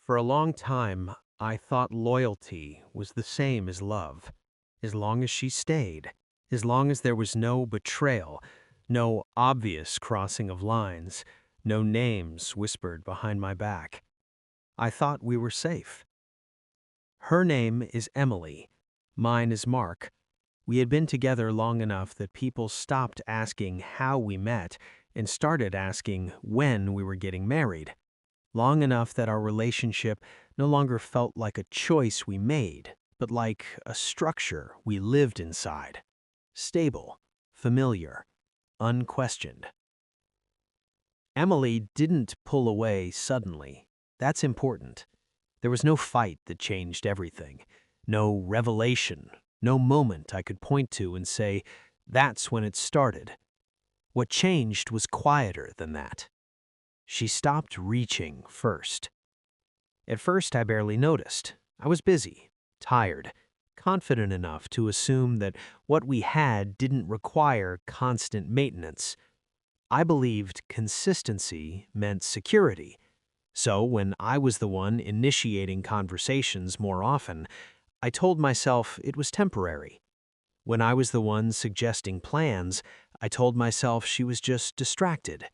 For a long time, I thought loyalty was the same as love. As long as she stayed, as long as there was no betrayal, no obvious crossing of lines, no names whispered behind my back, I thought we were safe. Her name is Emily. Mine is Mark. We had been together long enough that people stopped asking how we met and started asking when we were getting married. Long enough that our relationship no longer felt like a choice we made, but like a structure we lived inside. Stable, familiar, unquestioned. Emily didn't pull away suddenly. That's important. There was no fight that changed everything. No revelation, no moment I could point to and say, that's when it started. What changed was quieter than that. She stopped reaching first. At first, I barely noticed. I was busy, tired, confident enough to assume that what we had didn't require constant maintenance. I believed consistency meant security. So when I was the one initiating conversations more often, I told myself it was temporary. When I was the one suggesting plans, I told myself she was just distracted.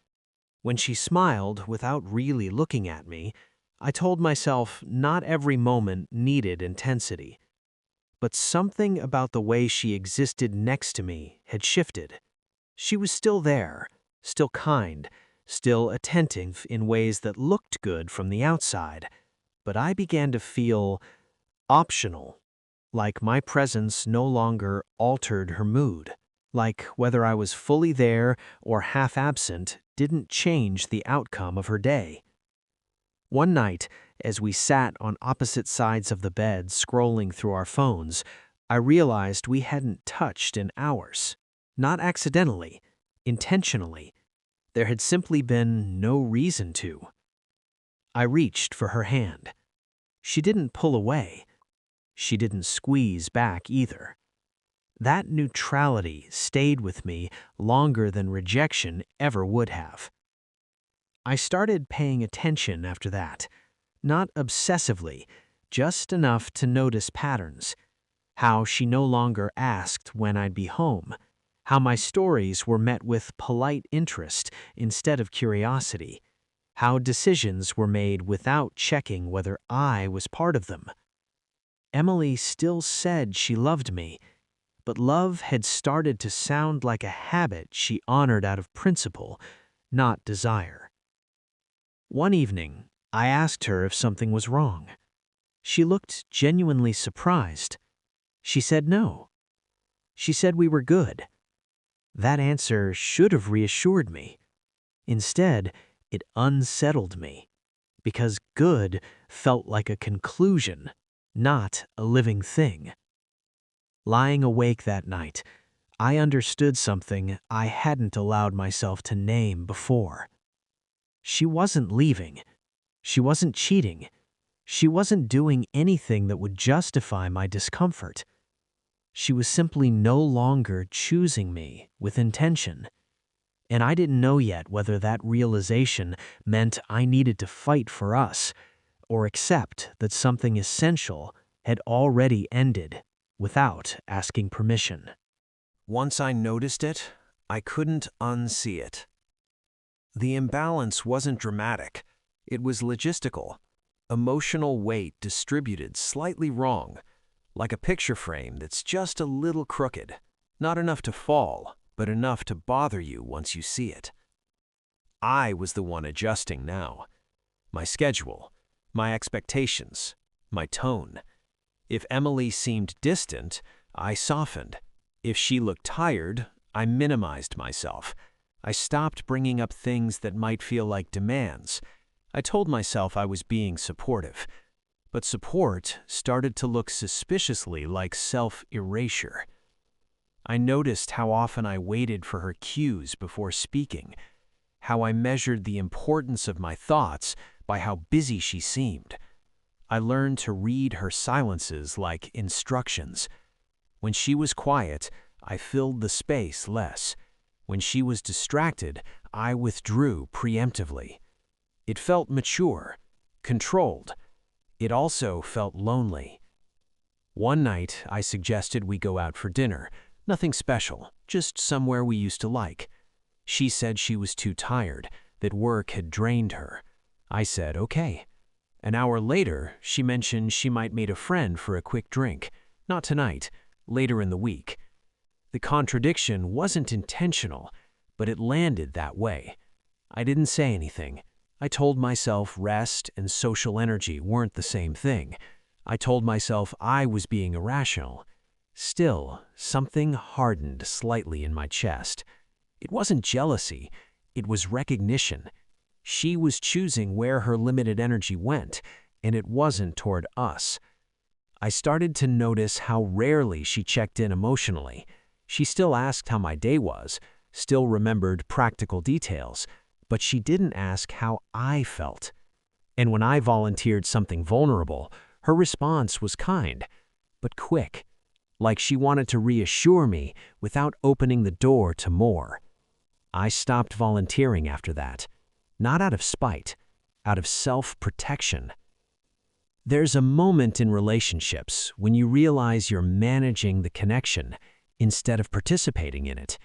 When she smiled without really looking at me, I told myself not every moment needed intensity. But something about the way she existed next to me had shifted. She was still there, still kind, still attentive in ways that looked good from the outside, but I began to feel optional, like my presence no longer altered her mood, like whether I was fully there or half absent didn't change the outcome of her day. One night, as we sat on opposite sides of the bed scrolling through our phones, I realized we hadn't touched in hours. Not accidentally, intentionally. There had simply been no reason to. I reached for her hand. She didn't pull away. She didn't squeeze back either. That neutrality stayed with me longer than rejection ever would have. I started paying attention after that, not obsessively, just enough to notice patterns. How she no longer asked when I'd be home. How my stories were met with polite interest instead of curiosity. How decisions were made without checking whether I was part of them. Emily still said she loved me, but love had started to sound like a habit she honored out of principle, not desire. One evening, I asked her if something was wrong. She looked genuinely surprised. She said no. She said we were good. That answer should have reassured me. Instead, it unsettled me, because good felt like a conclusion, not a living thing. Lying awake that night, I understood something I hadn't allowed myself to name before. She wasn't leaving. She wasn't cheating. She wasn't doing anything that would justify my discomfort. She was simply no longer choosing me with intention. And I didn't know yet whether that realization meant I needed to fight for us or accept that something essential had already ended without asking permission. Once I noticed it, I couldn't unsee it. The imbalance wasn't dramatic. It was logistical. Emotional weight distributed slightly wrong, like a picture frame that's just a little crooked. Not enough to fall, but enough to bother you once you see it. I was the one adjusting now. My schedule, my expectations, my tone. If Emily seemed distant, I softened. If she looked tired, I minimized myself. I stopped bringing up things that might feel like demands. I told myself I was being supportive. But support started to look suspiciously like self-erasure. I noticed how often I waited for her cues before speaking, how I measured the importance of my thoughts by how busy she seemed. I learned to read her silences like instructions. When she was quiet, I filled the space less. When she was distracted, I withdrew preemptively. It felt mature, controlled, It also felt lonely. One night, I suggested we go out for dinner. Nothing special, just somewhere we used to like. She said she was too tired, that work had drained her. I said, okay. An hour later, she mentioned she might meet a friend for a quick drink. Not tonight, later in the week. The contradiction wasn't intentional, but it landed that way. I didn't say anything. I told myself rest and social energy weren't the same thing. I told myself I was being irrational. Still, something hardened slightly in my chest. It wasn't jealousy, it was recognition. She was choosing where her limited energy went, and it wasn't toward us. I started to notice how rarely she checked in emotionally. She still asked how my day was, still remembered practical details, but she didn't ask how I felt. And when I volunteered something vulnerable, her response was kind, but quick, like she wanted to reassure me without opening the door to more. I stopped volunteering after that, not out of spite, out of self-protection. There's a moment in relationships when you realize you're managing the connection instead of participating in it.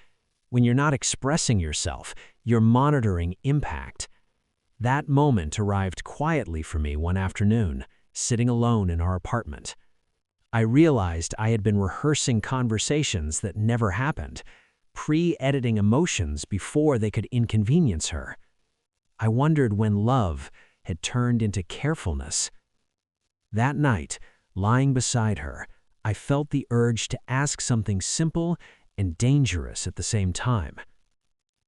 When you're not expressing yourself, you're monitoring impact. That moment arrived quietly for me one afternoon, sitting alone in our apartment. I realized I had been rehearsing conversations that never happened, pre-editing emotions before they could inconvenience her. I wondered when love had turned into carefulness. That night, lying beside her, I felt the urge to ask something simple and dangerous at the same time.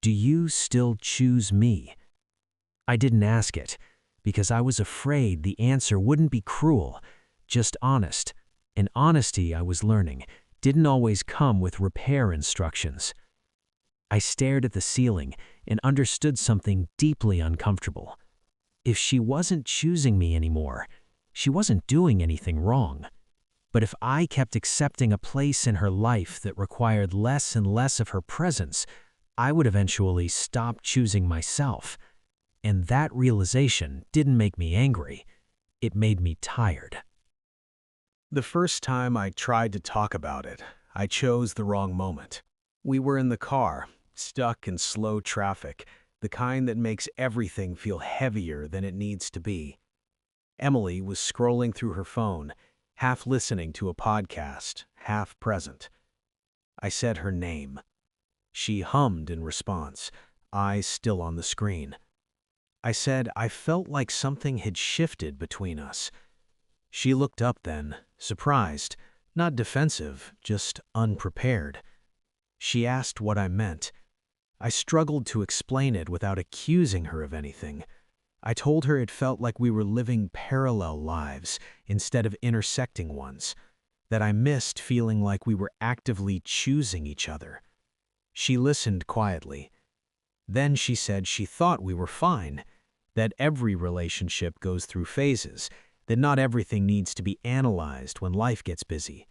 Do you still choose me? I didn't ask it because I was afraid the answer wouldn't be cruel, just honest. And honesty, I was learning, didn't always come with repair instructions. I stared at the ceiling and understood something deeply uncomfortable. If she wasn't choosing me anymore, she wasn't doing anything wrong. But if I kept accepting a place in her life that required less and less of her presence, I would eventually stop choosing myself. And that realization didn't make me angry. It made me tired. The first time I tried to talk about it, I chose the wrong moment. We were in the car, stuck in slow traffic, the kind that makes everything feel heavier than it needs to be. Emily was scrolling through her phone, half listening to a podcast, half present. I said her name. She hummed in response, eyes still on the screen. I said I felt like something had shifted between us. She looked up then, surprised, not defensive, just unprepared. She asked what I meant. I struggled to explain it without accusing her of anything. I told her it felt like we were living parallel lives instead of intersecting ones, that I missed feeling like we were actively choosing each other. She listened quietly. Then she said she thought we were fine, that every relationship goes through phases, that not everything needs to be analyzed when life gets busy.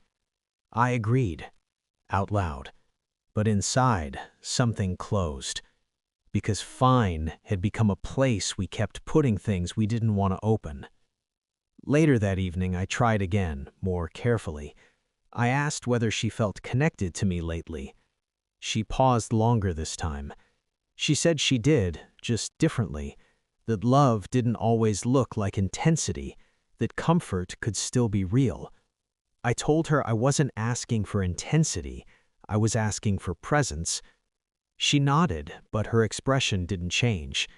I agreed, out loud, but inside, something closed. Because fine had become a place we kept putting things we didn't want to open. Later that evening, I tried again, more carefully. I asked whether she felt connected to me lately. She paused longer this time. She said she did, just differently, that love didn't always look like intensity, that comfort could still be real. I told her I wasn't asking for intensity, I was asking for presence. She nodded, but her expression didn't change.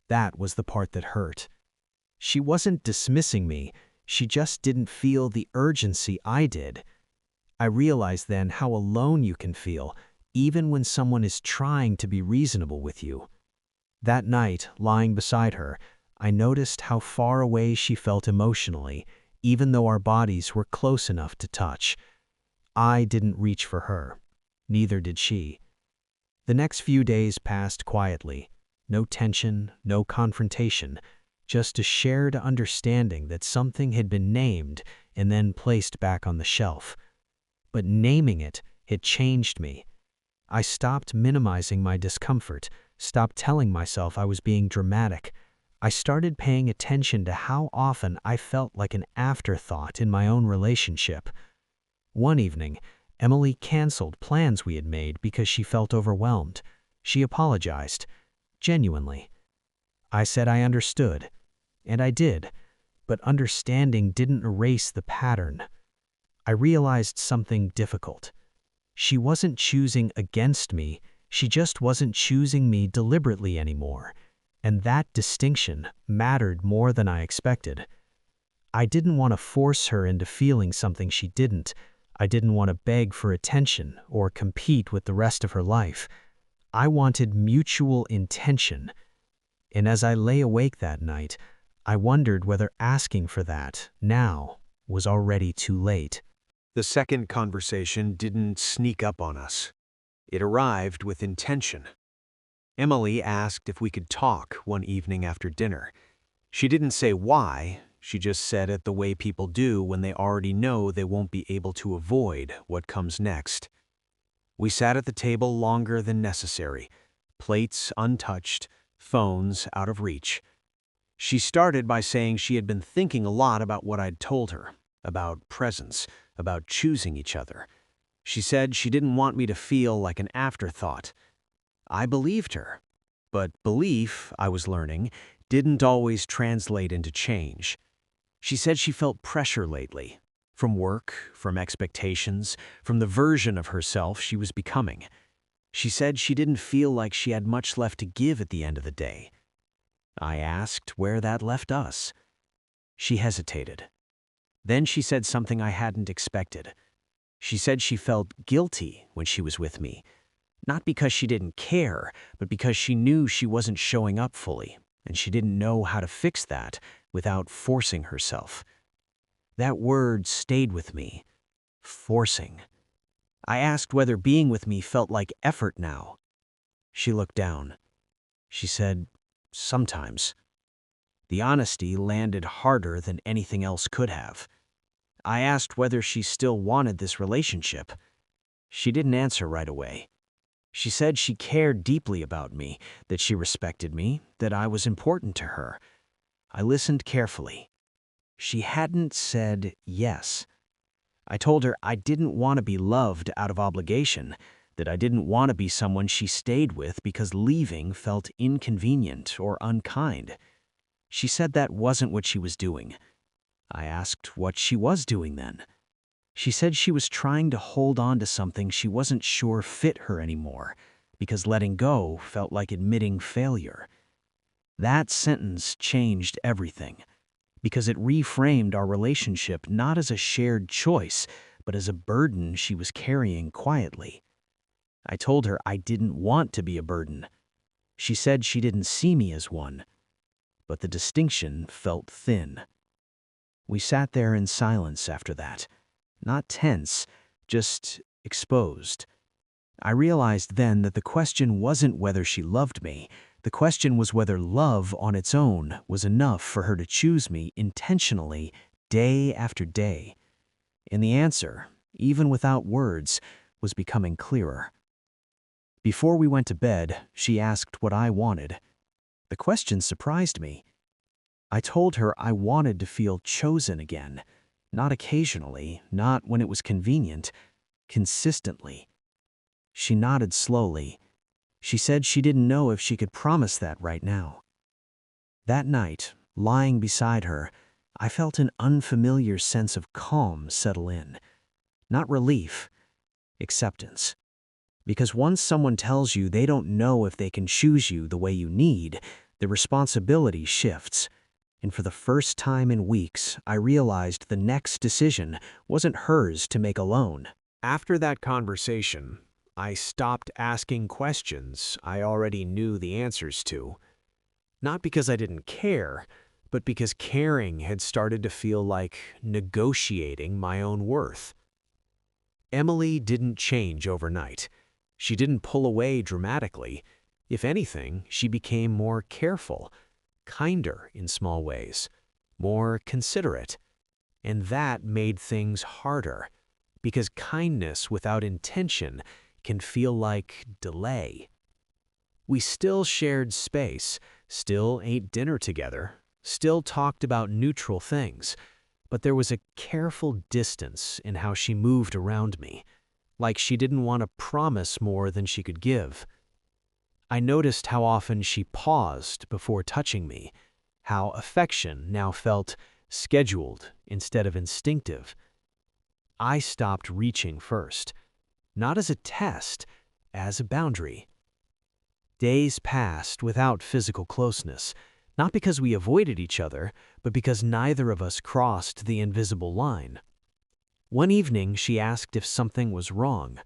That was the part that hurt. She wasn't dismissing me, she just didn't feel the urgency I did. I realized then how alone you can feel, even when someone is trying to be reasonable with you. That night, lying beside her, I noticed how far away she felt emotionally, even though our bodies were close enough to touch. I didn't reach for her. Neither did she. The next few days passed quietly. No tension, no confrontation, just a shared understanding that something had been named and then placed back on the shelf. But naming it had changed me. I stopped minimizing my discomfort, stopped telling myself I was being dramatic. I started paying attention to how often I felt like an afterthought in my own relationship. One evening, Emily canceled plans we had made because she felt overwhelmed. She apologized, genuinely. I said I understood, and I did, but understanding didn't erase the pattern. I realized something difficult. She wasn't choosing against me, she just wasn't choosing me deliberately anymore, and that distinction mattered more than I expected. I didn't want to force her into feeling something she didn't. I didn't want to beg for attention or compete with the rest of her life. I wanted mutual intention. And as I lay awake that night, I wondered whether asking for that, now, was already too late. The second conversation didn't sneak up on us. It arrived with intention. Emily asked if we could talk one evening after dinner. She didn't say why, she just said it the way people do when they already know they won't be able to avoid what comes next. We sat at the table longer than necessary, plates untouched, phones out of reach. She started by saying she had been thinking a lot about what I'd told her, about presence, about choosing each other. She said she didn't want me to feel like an afterthought. I believed her. But belief, I was learning, didn't always translate into change. She said she felt pressure lately, from work, from expectations, from the version of herself she was becoming. She said she didn't feel like she had much left to give at the end of the day. I asked where that left us. She hesitated. Then she said something I hadn't expected. She said she felt guilty when she was with me, not because she didn't care, but because she knew she wasn't showing up fully, and she didn't know how to fix that without forcing herself. That word stayed with me. Forcing. I asked whether being with me felt like effort now. She looked down. She said, sometimes. The honesty landed harder than anything else could have. I asked whether she still wanted this relationship. She didn't answer right away. She said she cared deeply about me, that she respected me, that I was important to her. I listened carefully. She hadn't said yes. I told her I didn't want to be loved out of obligation, that I didn't want to be someone she stayed with because leaving felt inconvenient or unkind. She said that wasn't what she was doing. I asked what she was doing then. She said she was trying to hold on to something she wasn't sure fit her anymore, because letting go felt like admitting failure. That sentence changed everything, because it reframed our relationship not as a shared choice, but as a burden she was carrying quietly. I told her I didn't want to be a burden. She said she didn't see me as one, but the distinction felt thin. We sat there in silence after that, not tense, just exposed. I realized then that the question wasn't whether she loved me. The question was whether love on its own was enough for her to choose me intentionally day after day. And the answer, even without words, was becoming clearer. Before we went to bed, she asked what I wanted. The question surprised me. I told her I wanted to feel chosen again, not occasionally, not when it was convenient, consistently. She nodded slowly. She said she didn't know if she could promise that right now. That night, lying beside her, I felt an unfamiliar sense of calm settle in. Not relief, acceptance. Because once someone tells you they don't know if they can choose you the way you need, the responsibility shifts. And for the first time in weeks, I realized the next decision wasn't hers to make alone. After that conversation, I stopped asking questions I already knew the answers to. Not because I didn't care, but because caring had started to feel like negotiating my own worth. Emily didn't change overnight. She didn't pull away dramatically. If anything, she became more careful, kinder in small ways, more considerate. And that made things harder, because kindness without intention can feel like delay. We still shared space, still ate dinner together, still talked about neutral things, but there was a careful distance in how she moved around me, like she didn't want to promise more than she could give. I noticed how often she paused before touching me, how affection now felt scheduled instead of instinctive. I stopped reaching first, not as a test, as a boundary. Days passed without physical closeness, not because we avoided each other, but because neither of us crossed the invisible line. One evening, she asked if something was wrong.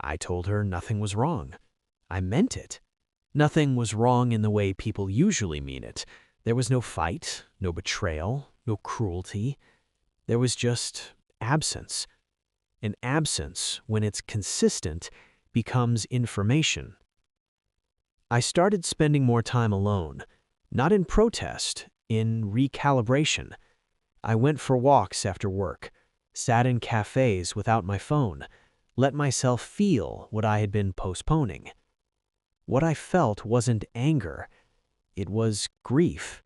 I told her nothing was wrong. I meant it. Nothing was wrong in the way people usually mean it. There was no fight, no betrayal, no cruelty. There was just absence. An absence, when it's consistent, becomes information. I started spending more time alone, not in protest, in recalibration. I went for walks after work, sat in cafes without my phone, let myself feel what I had been postponing. What I felt wasn't anger, it was grief.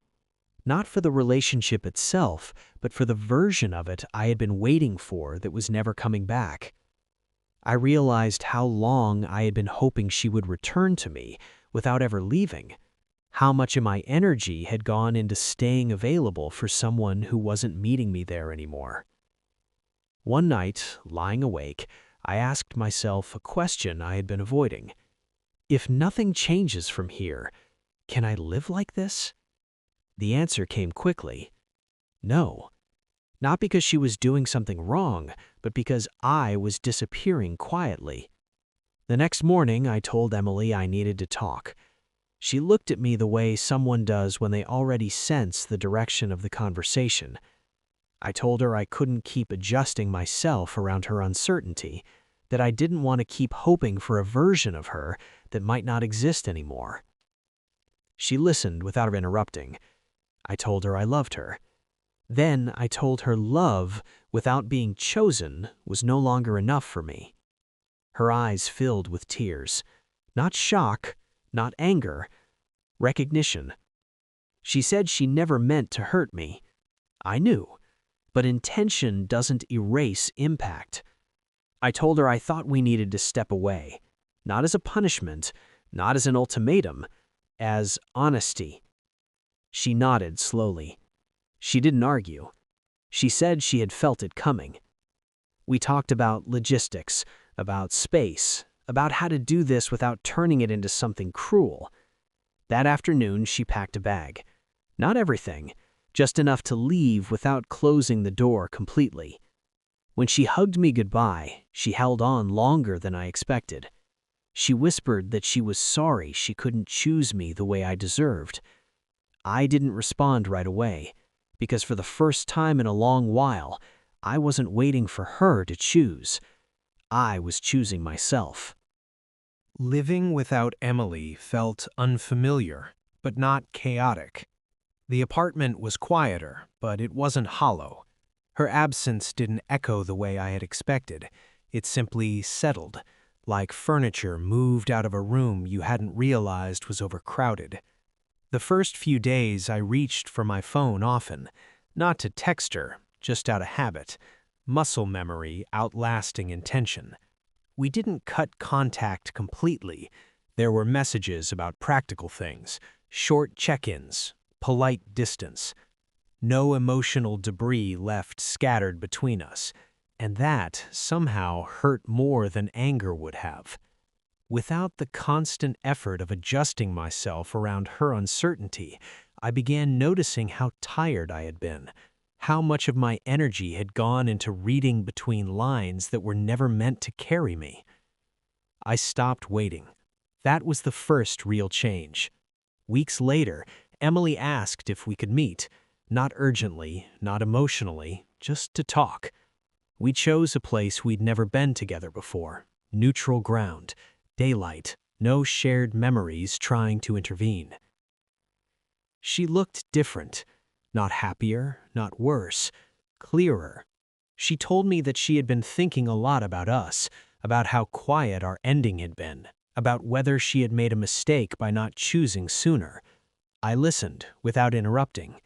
Not for the relationship itself, but for the version of it I had been waiting for that was never coming back. I realized how long I had been hoping she would return to me without ever leaving. How much of my energy had gone into staying available for someone who wasn't meeting me there anymore. One night, lying awake, I asked myself a question I had been avoiding. If nothing changes from here, can I live like this? The answer came quickly. No. Not because she was doing something wrong, but because I was disappearing quietly. The next morning, I told Emily I needed to talk. She looked at me the way someone does when they already sense the direction of the conversation. I told her I couldn't keep adjusting myself around her uncertainty, that I didn't want to keep hoping for a version of her that might not exist anymore. She listened without interrupting. I told her I loved her. Then I told her love, without being chosen, was no longer enough for me. Her eyes filled with tears. Not shock, not anger, recognition. She said she never meant to hurt me. I knew, but intention doesn't erase impact. I told her I thought we needed to step away, not as a punishment, not as an ultimatum, as honesty. She nodded slowly. She didn't argue. She said she had felt it coming. We talked about logistics, about space, about how to do this without turning it into something cruel. That afternoon, she packed a bag. Not everything, just enough to leave without closing the door completely. When she hugged me goodbye, she held on longer than I expected. She whispered that she was sorry she couldn't choose me the way I deserved. I didn't respond right away, because for the first time in a long while, I wasn't waiting for her to choose. I was choosing myself. Living without Emily felt unfamiliar, but not chaotic. The apartment was quieter, but it wasn't hollow. Her absence didn't echo the way I had expected. It simply settled, like furniture moved out of a room you hadn't realized was overcrowded. The first few days I reached for my phone often, not to text her, just out of habit, muscle memory outlasting intention. We didn't cut contact completely. There were messages about practical things, short check-ins, polite distance. No emotional debris left scattered between us, and that somehow hurt more than anger would have. Without the constant effort of adjusting myself around her uncertainty, I began noticing how tired I had been, how much of my energy had gone into reading between lines that were never meant to carry me. I stopped waiting. That was the first real change. Weeks later, Emily asked if we could meet, not urgently, not emotionally, just to talk. We chose a place we'd never been together before, neutral ground, daylight, no shared memories trying to intervene. She looked different, not happier, not worse, clearer. She told me that she had been thinking a lot about us, about how quiet our ending had been, about whether she had made a mistake by not choosing sooner. I listened, without interrupting.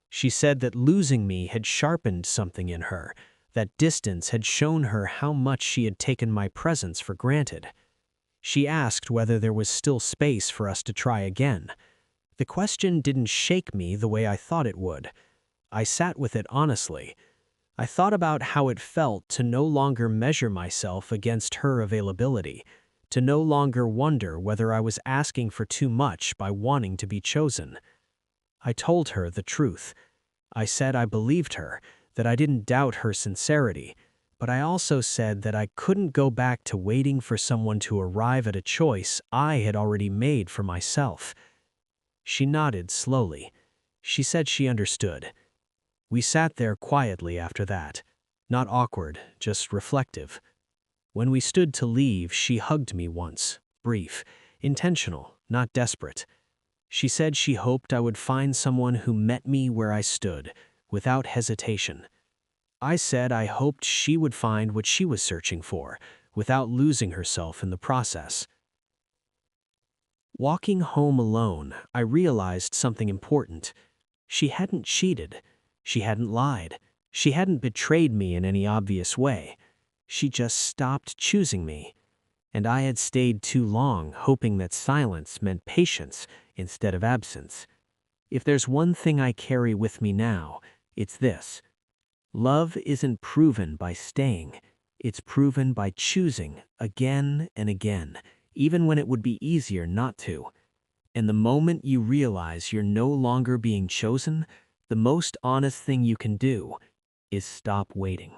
She said that losing me had sharpened something in her, that distance had shown her how much she had taken my presence for granted. She asked whether there was still space for us to try again. The question didn't shake me the way I thought it would. I sat with it honestly. I thought about how it felt to no longer measure myself against her availability, to no longer wonder whether I was asking for too much by wanting to be chosen. I told her the truth. I said I believed her, that I didn't doubt her sincerity, but I also said that I couldn't go back to waiting for someone to arrive at a choice I had already made for myself. She nodded slowly. She said she understood. We sat there quietly after that, not awkward, just reflective. When we stood to leave, she hugged me once, brief, intentional, not desperate. She said she hoped I would find someone who met me where I stood, without hesitation. I said I hoped she would find what she was searching for, without losing herself in the process. Walking home alone, I realized something important. She hadn't cheated. She hadn't lied. She hadn't betrayed me in any obvious way. She just stopped choosing me. And I had stayed too long, hoping that silence meant patience instead of absence. If there's one thing I carry with me now, it's this. Love isn't proven by staying. It's proven by choosing again and again, even when it would be easier not to. And the moment you realize you're no longer being chosen, the most honest thing you can do is stop waiting.